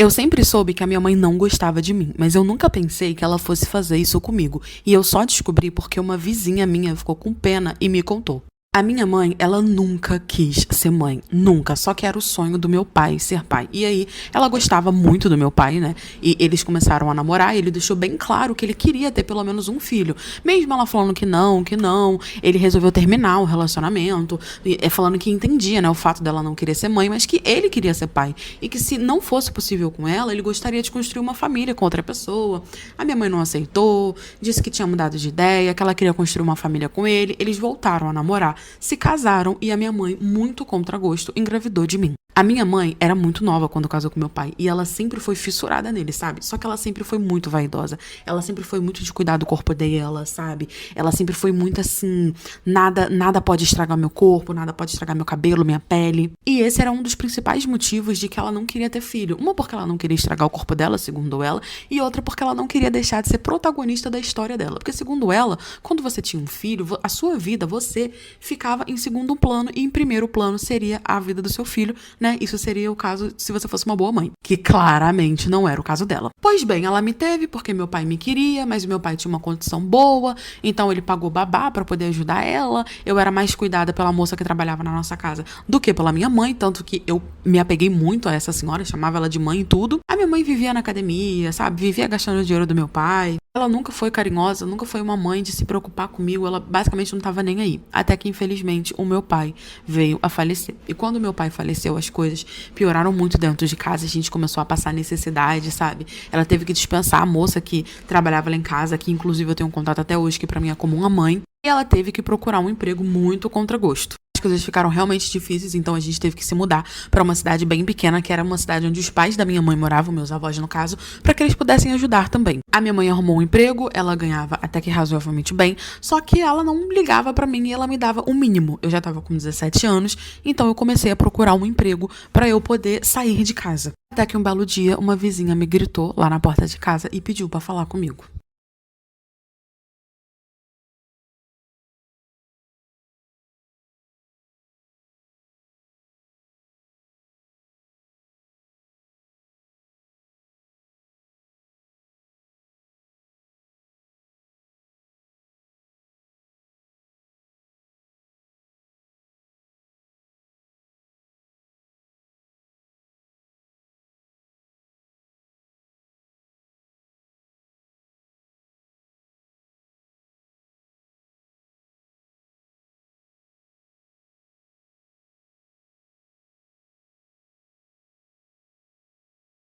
Eu sempre soube que a minha mãe não gostava de mim, mas eu nunca pensei que ela fosse fazer isso comigo. E eu só descobri porque uma vizinha minha ficou com pena e me contou. A minha mãe, ela nunca quis ser mãe, nunca, só que era o sonho do meu pai ser pai. E aí, ela gostava muito do meu pai, né? E eles começaram a namorar e ele deixou bem claro que ele queria ter pelo menos um filho. Mesmo ela falando que não, ele resolveu terminar o relacionamento, falando que entendia, né, o fato dela não querer ser mãe, mas que ele queria ser pai. E que se não fosse possível com ela, ele gostaria de construir uma família com outra pessoa. A minha mãe não aceitou, disse que tinha mudado de ideia, que ela queria construir uma família com ele. Eles voltaram a namorar, se casaram e a minha mãe, muito contra gosto, engravidou de mim. A minha mãe era muito nova quando casou com meu pai e ela sempre foi fissurada nele, sabe? Só que ela sempre foi muito vaidosa. Ela sempre foi muito de cuidar do corpo dela, sabe? Ela sempre foi muito assim, nada pode estragar meu corpo, nada pode estragar meu cabelo, minha pele. E esse era um dos principais motivos de que ela não queria ter filho. Uma porque ela não queria estragar o corpo dela, segundo ela, e outra porque ela não queria deixar de ser protagonista da história dela. Porque segundo ela, quando você tinha um filho, a sua vida, você ficava em segundo plano e em primeiro plano seria a vida do seu filho, né? Isso seria o caso se você fosse uma boa mãe, que claramente não era o caso dela. Pois bem, ela me teve porque meu pai me queria, mas meu pai tinha uma condição boa, então ele pagou babá pra poder ajudar ela. Eu era mais cuidada pela moça que trabalhava na nossa casa do que pela minha mãe, tanto que eu me apeguei muito a essa senhora, chamava ela de mãe e tudo. A minha mãe vivia na academia, sabe? Vivia gastando o dinheiro do meu pai. Ela nunca foi carinhosa, nunca foi uma mãe de se preocupar comigo, ela basicamente não tava nem aí. Até que, infelizmente, o meu pai veio a falecer. E quando meu pai faleceu, as coisas pioraram muito dentro de casa, a gente começou a passar necessidade, sabe? Ela teve que dispensar a moça que trabalhava lá em casa, que inclusive eu tenho um contato até hoje, que pra mim é como uma mãe. E ela teve que procurar um emprego muito contra gosto. As coisas ficaram realmente difíceis, então a gente teve que se mudar para uma cidade bem pequena, que era uma cidade onde os pais da minha mãe moravam, meus avós no caso, para que eles pudessem ajudar também. A minha mãe arrumou um emprego, ela ganhava até que razoavelmente bem, só que ela não ligava para mim e ela me dava o mínimo. Eu já tava com 17 anos, então eu comecei a procurar um emprego para eu poder sair de casa. Até que um belo dia, uma vizinha me gritou lá na porta de casa e pediu para falar comigo.